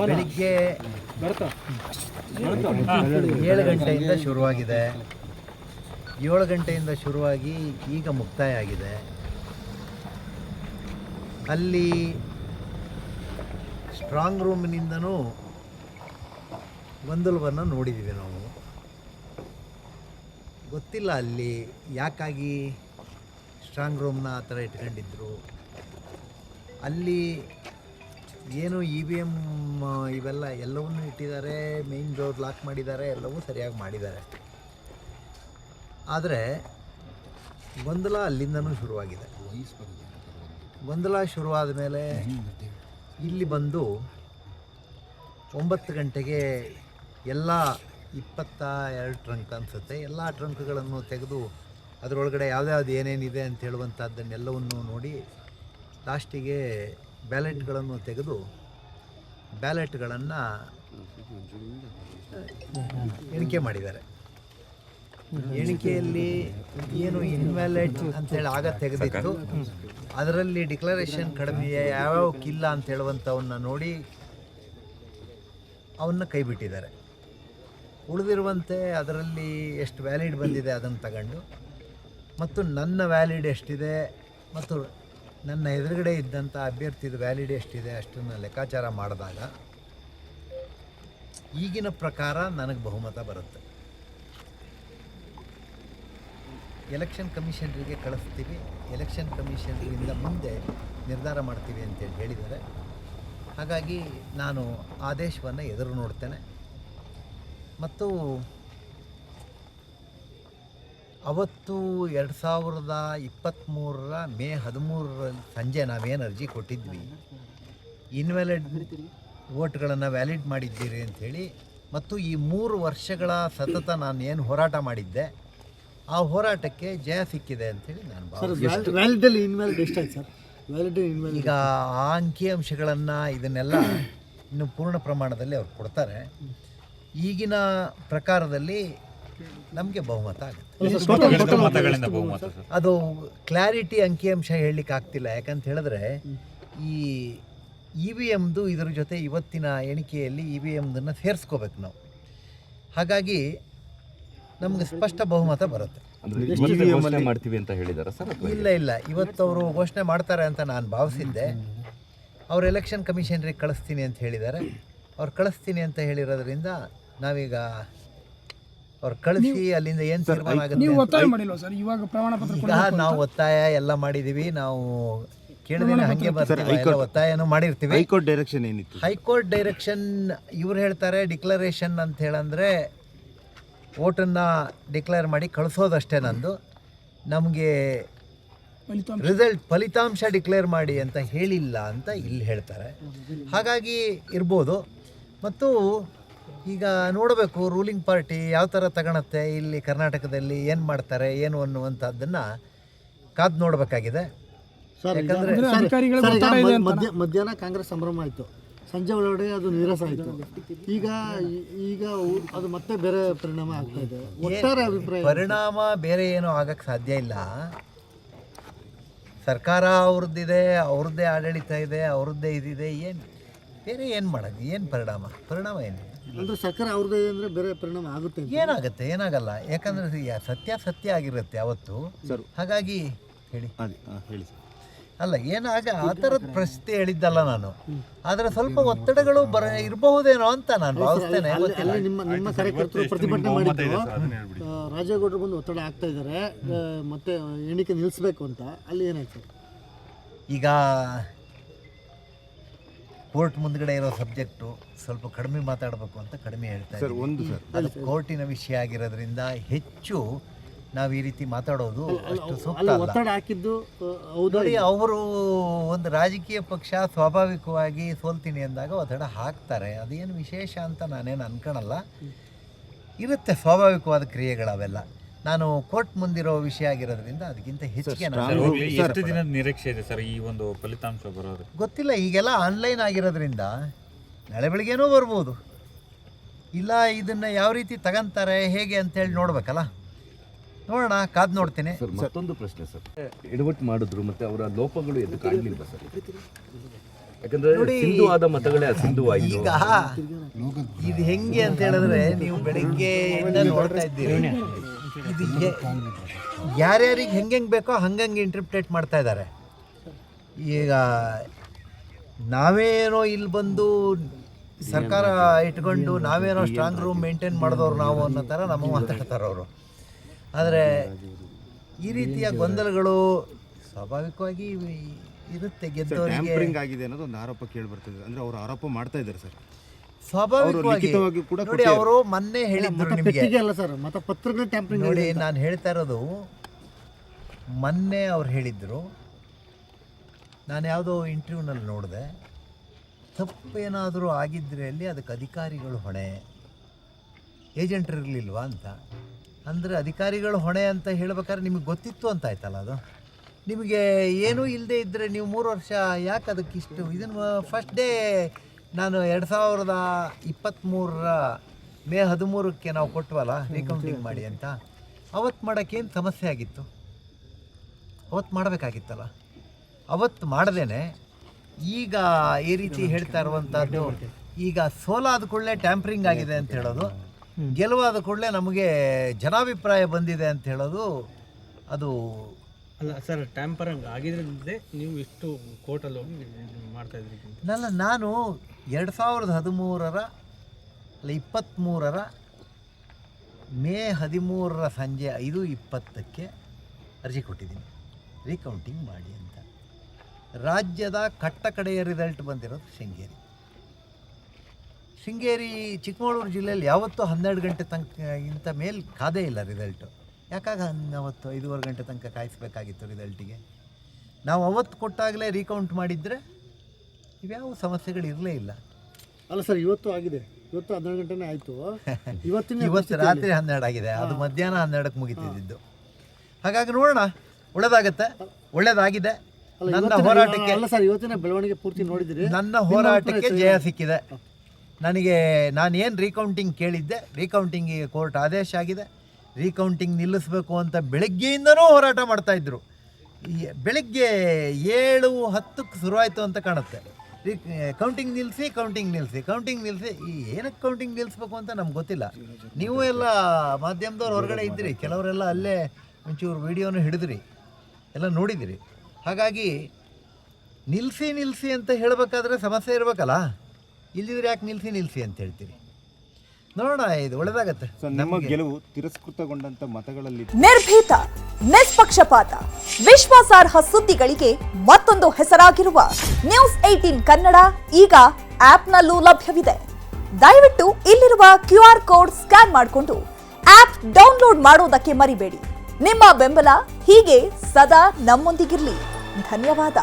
ಬೆಳಿಗ್ಗೆ 7 ಗಂಟೆಯಿಂದ ಶುರುವಾಗಿದೆ. 7 ಗಂಟೆಯಿಂದ ಶುರುವಾಗಿ ಈಗ ಮುಕ್ತಾಯ ಆಗಿದೆ. ಅಲ್ಲಿ ಸ್ಟ್ರಾಂಗ್ ರೂಮಿನಿಂದನೂ ಗೊಂದಲವನ್ನು ನೋಡಿದ್ದೀವಿ ನಾವು. ಗೊತ್ತಿಲ್ಲ ಅಲ್ಲಿ ಯಾಕಾಗಿ ಸ್ಟ್ರಾಂಗ್ ರೂಮ್ನ ಆ ಥರ ಇಟ್ಕೊಂಡಿದ್ರು. ಅಲ್ಲಿ ಏನು EVM ಇವೆಲ್ಲ ಎಲ್ಲವನ್ನೂ ಇಟ್ಟಿದ್ದಾರೆ, ಮೇನ್ ಡೋರ್ ಲಾಕ್ ಮಾಡಿದ್ದಾರೆ, ಎಲ್ಲವೂ ಸರಿಯಾಗಿ ಮಾಡಿದ್ದಾರೆ. ಆದರೆ ಗೊಂದಲ ಅಲ್ಲಿಂದನೂ ಶುರುವಾಗಿದೆ. ಗೊಂದಲ ಶುರುವಾದ ಮೇಲೆ ಇಲ್ಲಿ ಬಂದು 9 ಗಂಟೆಗೆ ಎಲ್ಲ 22 ಟ್ರಂಕ್ ಅನಿಸುತ್ತೆ, ಎಲ್ಲ ಟ್ರಂಕ್ಗಳನ್ನು ತೆಗೆದು ಅದರೊಳಗಡೆ ಯಾವ್ದ್ಯಾವ್ದು ಏನೇನಿದೆ ಅಂತ ಹೇಳುವಂಥದ್ದನ್ನೆಲ್ಲವನ್ನು ನೋಡಿ ಲಾಸ್ಟಿಗೆ ಬ್ಯಾಲೆಟ್ಗಳನ್ನು ತೆಗೆದು ಬ್ಯಾಲೆಟ್ಗಳನ್ನು ಎಣಿಕೆ ಮಾಡಿದ್ದಾರೆ. ಎಣಿಕೆಯಲ್ಲಿ ಏನು ಇನ್ವ್ಯಾಲಿಡ್ ಅಂತೇಳಿ ಆಗ ತೆಗೆದಿತ್ತು, ಅದರಲ್ಲಿ ಡಿಕ್ಲರೇಷನ್ ಕಡಿಮೆ ಯಾವ್ಯಾವಕ್ಕಿಲ್ಲ ಅಂತ ಹೇಳುವಂಥವನ್ನ ನೋಡಿ ಅವನ್ನ ಕೈ ಬಿಟ್ಟಿದ್ದಾರೆ. ಉಳಿದಿರುವಂತೆ ಅದರಲ್ಲಿ ಎಷ್ಟು ವ್ಯಾಲಿಡ್ ಬಂದಿದೆ ಅದನ್ನು ತಗೊಂಡು ಮತ್ತು ನನ್ನ ವ್ಯಾಲಿಡ್ ಎಷ್ಟಿದೆ ಮತ್ತು ನನ್ನ ಎದುರುಗಡೆ ಇದ್ದಂಥ ಅಭ್ಯರ್ಥಿದು ವ್ಯಾಲಿಡ್ ಎಷ್ಟಿದೆ ಅಷ್ಟನ್ನು ಲೆಕ್ಕಾಚಾರ ಮಾಡಿದಾಗ ಈಗಿನ ಪ್ರಕಾರ ನನಗೆ ಬಹುಮತ ಬರುತ್ತೆ. ಎಲೆಕ್ಷನ್ ಕಮಿಷನರಿಗೆ ಕಳಿಸ್ತೀವಿ, ಎಲೆಕ್ಷನ್ ಕಮಿಷನರಿಂದ ಮುಂದೆ ನಿರ್ಧಾರ ಮಾಡ್ತೀವಿ ಅಂತೇಳಿ ಹೇಳಿದ್ದಾರೆ. ಹಾಗಾಗಿ ನಾನು ಆದೇಶವನ್ನು ಎದುರು ನೋಡ್ತೇನೆ. ಮತ್ತು ಅವತ್ತು 2023 ಮೇ 13 ಸಂಜೆ ನಾವೇನು ಅರ್ಜಿ ಕೊಟ್ಟಿದ್ವಿ, ಇನ್ವ್ಯಾಲಿಡ್ ವೋಟ್ಗಳನ್ನು ವ್ಯಾಲಿಡ್ ಮಾಡಿದ್ದೀರಿ ಅಂಥೇಳಿ, ಮತ್ತು ಈ 3 ವರ್ಷಗಳ ಸತತ ನಾನು ಏನು ಹೋರಾಟ ಮಾಡಿದ್ದೆ ಆ ಹೋರಾಟಕ್ಕೆ ಜಯ ಸಿಕ್ಕಿದೆ ಅಂಥೇಳಿ ನಾನು ಈಗ ಆ ಅಂಕಿಅಂಶಗಳನ್ನು ಇದನ್ನೆಲ್ಲ ಇನ್ನು ಪೂರ್ಣ ಪ್ರಮಾಣದಲ್ಲಿ ಅವ್ರು ಕೊಡ್ತಾರೆ. ಈಗಿನ ಪ್ರಕಾರದಲ್ಲಿ ನಮಗೆ ಬಹುಮತ ಆಗುತ್ತೆ. ಅದು ಕ್ಲಾರಿಟಿ ಅಂಕಿಅಂಶ ಹೇಳಲಿಕ್ಕೆ ಆಗ್ತಿಲ್ಲ. ಯಾಕಂತ ಹೇಳಿದ್ರೆ ಈ EVMದು ಇದರ ಜೊತೆ ಇವತ್ತಿನ ಎಣಿಕೆಯಲ್ಲಿ EVMದನ್ನು ಸೇರಿಸ್ಕೋಬೇಕು ನಾವು. ಹಾಗಾಗಿ ನಮಗೆ ಸ್ಪಷ್ಟ ಬಹುಮತ ಬರುತ್ತೆ. ಮಾಡ್ತೀವಿ ಅಂತ ಹೇಳಿದಾರೆ ಸರ್? ಇಲ್ಲ, ಇವತ್ತು ಅವರು ಘೋಷಣೆ ಮಾಡ್ತಾರೆ ಅಂತ ನಾನು ಭಾವಿಸಿದ್ದೆ. ಅವ್ರು ಎಲೆಕ್ಷನ್ ಕಮಿಷನರಿಗೆ ಕಳಿಸ್ತೀನಿ ಅಂತ ಹೇಳಿದ್ದಾರೆ. ಅವ್ರು ಕಳಿಸ್ತೀನಿ ಅಂತ ಹೇಳಿರೋದ್ರಿಂದ ನಾವೀಗ ಅವ್ರು ಕಳಿಸಿ ಅಲ್ಲಿಂದ ಏನು ತೀರ್ಮಾನ ಆಗುತ್ತೆ. ಈಗ ನಾವು ಒತ್ತಾಯ ಎಲ್ಲ ಮಾಡಿದ್ದೀವಿ. ನಾವು ಕೇಳಿದ್ರೆ ಹಾಗೆ ಬರ್ತೀವಿ, ಒತ್ತಾಯನೂ ಮಾಡಿರ್ತೀವಿ. ಹೈಕೋರ್ಟ್ ಡೈರೆಕ್ಷನ್ ಏನಿತ್ತು? ಹೈಕೋರ್ಟ್ ಡೈರೆಕ್ಷನ್ ಇವ್ರು ಹೇಳ್ತಾರೆ ಡಿಕ್ಲರೇಷನ್ ಅಂತ ಹೇಳಂದರೆ ವೋಟನ್ನು ಡಿಕ್ಲೇರ್ ಮಾಡಿ ಕಳಿಸೋದಷ್ಟೇ. ನಂದು ನಮಗೆ ಫಲಿತಾಂಶ ಡಿಕ್ಲೇರ್ ಮಾಡಿ ಅಂತ ಹೇಳಿಲ್ಲ ಅಂತ ಇಲ್ಲಿ ಹೇಳ್ತಾರೆ. ಹಾಗಾಗಿ ಇರ್ಬೋದು. ಮತ್ತು ಈಗ ನೋಡಬೇಕು ರೂಲಿಂಗ್ ಪಾರ್ಟಿ ಯಾವ ಥರ ತಗೊಳತ್ತೆ, ಇಲ್ಲಿ ಕರ್ನಾಟಕದಲ್ಲಿ ಏನು ಮಾಡ್ತಾರೆ ಏನು ಅನ್ನುವಂಥದ್ದನ್ನು ಕಾದು ನೋಡಬೇಕಾಗಿದೆ. ಯಾಕಂದರೆ ಮಧ್ಯಾಹ್ನ ಕಾಂಗ್ರೆಸ್ ಸಂಭ್ರಮ ಆಯಿತು, ಸಂಜೆ ಒಳಗಡೆ ಅದು ನೀರಸ ಆಯಿತು. ಈಗ ಅದು ಮತ್ತೆ ಬೇರೆ ಪರಿಣಾಮ ಆಗ್ತಾ ಇದೆ. ಒಟ್ಟಾರೆ ಅಭಿಪ್ರಾಯ ಪರಿಣಾಮ ಬೇರೆ ಏನೂ ಆಗಕ್ಕೆ ಸಾಧ್ಯ ಇಲ್ಲ. ಸರ್ಕಾರ ಅವ್ರದ್ದಿದೆ, ಅವ್ರದ್ದೇ ಆಡಳಿತ ಇದೆ, ಅವ್ರದ್ದೇ ಇದಿದೆ. ಏನು ಬೇರೆ ಏನು ಮಾಡೋದು? ಏನು ಪರಿಣಾಮ ಏನಿದೆ ಅಂದರೆ ಸರ್ಕಾರ ಅವ್ರದ್ದೇ ಅಂದರೆ ಬೇರೆ ಪರಿಣಾಮ ಆಗುತ್ತೆ? ಏನಾಗುತ್ತೆ? ಏನಾಗಲ್ಲ. ಯಾಕಂದರೆ ಸತ್ಯ ಆಗಿರುತ್ತೆ ಅವತ್ತು. ಹಾಗಾಗಿ ಹೇಳಿ ಅಲ್ಲ ಏನಾಗ ಆ ಥರದ ಪರಿಸ್ಥಿತಿ ಹೇಳಿದ್ದಲ್ಲ ನಾನು. ಆದರೆ ಸ್ವಲ್ಪ ಒತ್ತಡಗಳು ಇರಬಹುದೇನೋ ಅಂತ ನಾನು ಭಾವಿಸ್ತೇನೆ. ನಿಮ್ಮ ಕಾರ್ಯಕರ್ತರು ಪ್ರತಿಭಟನೆ ಮಾಡಿದ್ರು, ರಾಜೇಗೌಡರು ಬಂದು ಒತ್ತಡ ಆಗ್ತಾ ಇದ್ದಾರೆ ಮತ್ತೆ ಎಣಿಕೆ ನಿಲ್ಲಿಸಬೇಕು ಅಂತ. ಅಲ್ಲಿ ಏನಾಯ್ತು? ಈಗ ಕೋರ್ಟ್ ಮುಂದ್ಗಡೆ ಇರೋ ಸಬ್ಜೆಕ್ಟು ಸ್ವಲ್ಪ ಕಡಿಮೆ ಮಾತಾಡಬೇಕು ಅಂತ ಕಡಿಮೆ ಹೇಳ್ತಾ ಇದ್ದೀವಿ. ಅದು ಕೋರ್ಟಿನ ವಿಷಯ ಆಗಿರೋದ್ರಿಂದ ಹೆಚ್ಚು ನಾವು ಈ ರೀತಿ ಮಾತಾಡೋದು ಅಷ್ಟು ಸೂಕ್ತ ಅಲ್ಲ. ನೋಡಿ, ಅವರು ಒಂದು ರಾಜಕೀಯ ಪಕ್ಷ ಸ್ವಾಭಾವಿಕವಾಗಿ ಸೋಲ್ತೀನಿ ಅಂದಾಗ ಒತ್ತಡ ಹಾಕ್ತಾರೆ. ಅದೇನು ವಿಶೇಷ ಅಂತ ನಾನೇನು ಅನ್ಕೊಳಲ್ಲ. ಇರುತ್ತೆ ಸ್ವಾಭಾವಿಕವಾದ ಕ್ರಿಯೆಗಳವೆಲ್ಲ. ನಾನು ಕೋರ್ಟ್ ಮುಂದಿರೋ ವಿಷಯ ಆಗಿರೋದ್ರಿಂದ ಅದಕ್ಕಿಂತ ಹೆಚ್ಚಿಗೆ ಎಷ್ಟು ದಿನದ ನಿರೀಕ್ಷೆ ಇದೆ ಸರ್ ಈ ಒಂದು ಫಲಿತಾಂಶ ಬರೋದು? ಗೊತ್ತಿಲ್ಲ. ಈಗೆಲ್ಲ ಆನ್ಲೈನ್ ಆಗಿರೋದ್ರಿಂದ ನಾಳೆ ಬೆಳಿಗ್ಗೆನೂ ಬರ್ಬೋದು. ಇಲ್ಲ ಇದನ್ನು ಯಾವ ರೀತಿ ತಗೊಂತಾರೆ ಹೇಗೆ ಅಂತೇಳಿ ನೋಡ್ಬೇಕಲ್ಲ. ನೋಡೋಣ, ಕಾದು ನೋಡ್ತೀನಿ. ಸರ್ ಮತ್ತೊಂದು ಪ್ರಶ್ನೆ ಸರ್, ಎಡವಟ್ಟು ಮಾಡಿದ್ರು ಮತ್ತೆ ಅವರ ಲೋಪಗಳು ಎದ್ದು ಕಾಣಲಿಲ್ಲ ಸರ್? ಯಾಕಂದ್ರೆ ಸಿಂಧುವಾದ ಮತಗಳೇ ಅಸಿಂಧುವಾಯಿತು. ಈಗ ಇದು ಹೆಂಗೆ ಅಂತ ಹೇಳಿದ್ರೆ, ನೀವು ಬೆಳಿಗ್ಗೆಯಿಂದ ನೋಡ್ತಾ ಇದ್ದೀರಿ, ಇದು ಯಾರ್ಯಾರಿಗೆ ಹೆಂಗೆ ಬೇಕೋ ಹಂಗಂಗೆ ಇಂಟರ್ಪ್ರಿಟೇಟ್ ಮಾಡ್ತಾ ಇದ್ದಾರೆ. ಈಗ ನಾವೇನೋ ಇಲ್ಲಿ ಬಂದು ಸರ್ಕಾರ ಇಟ್ಕೊಂಡು ನಾವೇನೋ ಸ್ಟ್ರಾಂಗ್ ರೂಮ್ ಮೇಂಟೈನ್ ಮಾಡಿದವ್ರು ನಾವು ಅನ್ನೋ ಥರ ನಮ್ಮ ಮಾತಾಡ್ತಾರೆ ಅವರು. ಆದರೆ ಈ ರೀತಿಯ ಗೊಂದಲಗಳು ಸ್ವಾಭಾವಿಕವಾಗಿ ಇರುತ್ತೆ. ಗೆದ್ದವರಿಗೆ ಆಗಿದೆ ಅನ್ನೋದು ಒಂದು ಆರೋಪ ಕೇಳಿ ಬರ್ತದೆ. ಅಂದ್ರೆ ಅವರು ಆರೋಪ ಮಾಡ್ತಾ ಇದ್ದಾರೆ ಸರ್. ಸ್ವಾಭಾವಿಕವಾಗಿ ನೋಡಿ, ಅವರು ಮೊನ್ನೆ ಹೇಳಿದ್ರು ನಿಮಗೆ ಅಲ್ಲ ಸರ್, ಮತ ಪತ್ರಗಳು ಟ್ಯಾಂಪರಿಂಗ್. ನೋಡಿ, ನಾನು ಹೇಳ್ತಾ ಇರೋದು, ಮೊನ್ನೆ ಅವ್ರು ಹೇಳಿದ್ರು, ನಾನು ಯಾವುದೋ ಇಂಟರ್ವ್ಯೂನಲ್ಲಿ ನೋಡಿದೆ, ತಪ್ಪೇನಾದರೂ ಆಗಿದ್ದರೆ ಅಲ್ಲಿ ಅದಕ್ಕೆ ಅಧಿಕಾರಿಗಳು ಹೊಣೆ, ಏಜೆಂಟ್ರು ಇರಲಿಲ್ವಾ ಅಂತ. ಅಂದರೆ ಅಧಿಕಾರಿಗಳು ಹೊಣೆ ಅಂತ ಹೇಳ್ಬೇಕಾದ್ರೆ ನಿಮಗೆ ಗೊತ್ತಿತ್ತು ಅಂತ ಆಯ್ತಲ್ಲ. ಅದು ನಿಮಗೆ ಏನೂ ಇಲ್ಲದೆ ಇದ್ದರೆ ನೀವು 3 ವರ್ಷ ಯಾಕೆ ಅದಕ್ಕಿಷ್ಟು ಇದನ್ನು ಫಸ್ಟ್ ಡೇ ನಾನು 2023 ಮೇ 13ಕ್ಕೆ ನಾವು ಕೊಟ್ಟವಲ್ಲ ರೀಕೌಂಟಿಂಗ್ ಮಾಡಿ ಅಂತ, ಅವತ್ತು ಮಾಡೋಕ್ಕೇನು ಸಮಸ್ಯೆ ಆಗಿತ್ತು? ಅವತ್ತು ಮಾಡಬೇಕಾಗಿತ್ತಲ್ಲ. ಅವತ್ತು ಮಾಡ್ದೇನೆ ಈಗ ಈ ರೀತಿ ಹೇಳ್ತಾ ಇರುವಂಥದ್ದು, ಈಗ ಸೋಲಾದ ಕೂಡಲೇ ಟ್ಯಾಂಪರಿಂಗ್ ಆಗಿದೆ ಅಂತ ಹೇಳೋದು, ಗೆಲುವಾದ ಕೂಡಲೇ ನಮಗೆ ಜನಾಭಿಪ್ರಾಯ ಬಂದಿದೆ ಅಂತ ಹೇಳೋದು, ಅದು ಅಲ್ಲ ಸರ್. ಟ್ಯಾಂಪರಿಂಗ್ ಆಗಿದ್ರಿಂದ ನೀವು ಇಷ್ಟು ಕೋರ್ಟಲ್ಲಿ ಹೋಗಿ ಮಾಡ್ತಾ ಇದ್ರಿ? ನಾನು 2013 23 ಮೇ 13 ಸಂಜೆ 5:20ಕ್ಕೆ ಅರ್ಜಿ ಕೊಟ್ಟಿದ್ದೀನಿ ರೀಕೌಂಟಿಂಗ್ ಮಾಡಿ ಅಂತ. ರಾಜ್ಯದ ಕಡೆಯ ರಿಸಲ್ಟ್ ಬಂದಿರೋದು ಶೃಂಗೇರಿ ಚಿಕ್ಕಮಗಳೂರು ಜಿಲ್ಲೆಯಲ್ಲಿ ಯಾವತ್ತೂ 12 ಗಂಟೆ ತನಕ ಇಂಥ ಮೇಲೆ ಕಾದೇ ಇಲ್ಲ ರಿಸಲ್ಟು. ಯಾಕಾಗ ಅವತ್ತು 5:15 ಗಂಟೆ ತನಕ ಕಾಯಿಸ್ಬೇಕಾಗಿತ್ತು ರಿಸಲ್ಟಿಗೆ? ನಾವು ಅವತ್ತು ಕೊಟ್ಟಾಗಲೇ ರೀಕೌಂಟ್ ಮಾಡಿದರೆ ಇವ್ಯಾವ ಸಮಸ್ಯೆಗಳು ಇರಲೇ ಇಲ್ಲ. ಅಲ್ಲ ಸರ್, ಇವತ್ತು ಆಗಿದೆ. ಇವತ್ತು 12 ಗಂಟೆನೇ ಆಯಿತು. ಇವತ್ತು ರಾತ್ರಿ 12 ಆಗಿದೆ. ಅದು ಮಧ್ಯಾಹ್ನ 12ಕ್ಕೆ ಮುಗಿತಿದ್ದು. ಹಾಗಾಗಿ ನೋಡೋಣ, ಒಳ್ಳೇದಾಗಿದೆ. ನನ್ನ ಹೋರಾಟಕ್ಕೆ ಅಲ್ಲ ಸರ್, ಇವತ್ತಿನ ಬೆಳವಣಿಗೆ ಪೂರ್ತಿ ನೋಡಿದಿರಿ. ನನ್ನ ಹೋರಾಟಕ್ಕೆ ಜಯ ಸಿಕ್ಕಿದೆ. ನನಗೆ ನಾನೇನು ರೀಕೌಂಟಿಂಗ್ ಕೇಳಿದ್ದೆ, ರೀಕೌಂಟಿಂಗಿಗೆ ಕೋರ್ಟ್ ಆದೇಶ ಆಗಿದೆ. ರೀಕೌಂಟಿಂಗ್ ನಿಲ್ಲಿಸಬೇಕು ಅಂತ ಬೆಳಗ್ಗೆಯಿಂದನೂ ಹೋರಾಟ ಮಾಡ್ತಾಯಿದ್ರು. ಬೆಳಗ್ಗೆ 7:10ಕ್ಕೆ ಶುರುವಾಯಿತು ಅಂತ ಕಾಣುತ್ತೆ. ಕೌಂಟಿಂಗ್ ನಿಲ್ಲಿಸಿ ಏನಕ್ಕೆ ಕೌಂಟಿಂಗ್ ನಿಲ್ಲಿಸ್ಬೇಕು ಅಂತ ನಮ್ಗೆ ಗೊತ್ತಿಲ್ಲ. ನೀವು ಎಲ್ಲ ಮಾಧ್ಯಮದವ್ರು ಹೊರಗಡೆ ಇದ್ದಿರಿ, ಕೆಲವರೆಲ್ಲ ಅಲ್ಲೇ ಒಂಚೂರು ವಿಡಿಯೋನು ಹಿಡಿದ್ರಿ, ಎಲ್ಲ ನೋಡಿದಿರಿ. ಹಾಗಾಗಿ ನಿಲ್ಲಿಸಿ ಅಂತ ಹೇಳಬೇಕಾದ್ರೆ ಸಮಸ್ಯೆ ಇರಬೇಕಲ್ಲ. ಇಲ್ಲಿದ್ರೆ ಯಾಕೆ ನಿಲ್ಲಿಸಿ ಅಂತ ಹೇಳ್ತೀರಿ? ನೋಡೋಣ, ಇದು ಒಳ್ಳೆದಾಗತ್ತೆ. ನಮ್ಮ ಗೆಲುವು ತಿರಸ್ಕೃತಗೊಂಡಂತ ಮತಗಳಲ್ಲಿ ನಿರ್ಭೀತ, ನಿಷ್ಪಕ್ಷಪಾತ, ವಿಶ್ವಾಸಾರ್ಹ ಸುದ್ದಿಗಳಿಗೆ ಮತ್ತೊಂದು ಹೆಸರಾಗಿರುವ ನ್ಯೂಸ್ 18 ಕನ್ನಡ ಈಗ ಆಪ್ನಲ್ಲೂ ಲಭ್ಯವಿದೆ. ದಯವಿಟ್ಟು ಇಲ್ಲಿರುವ QR ಕೋಡ್ ಸ್ಕ್ಯಾನ್ ಮಾಡಿಕೊಂಡು ಆಪ್ ಡೌನ್ಲೋಡ್ ಮಾಡೋದಕ್ಕೆ ಮರಿಬೇಡಿ. ನಿಮ್ಮ ಬೆಂಬಲ ಹೀಗೆ ಸದಾ ನಮ್ಮೊಂದಿಗಿರಲಿ. ಧನ್ಯವಾದ.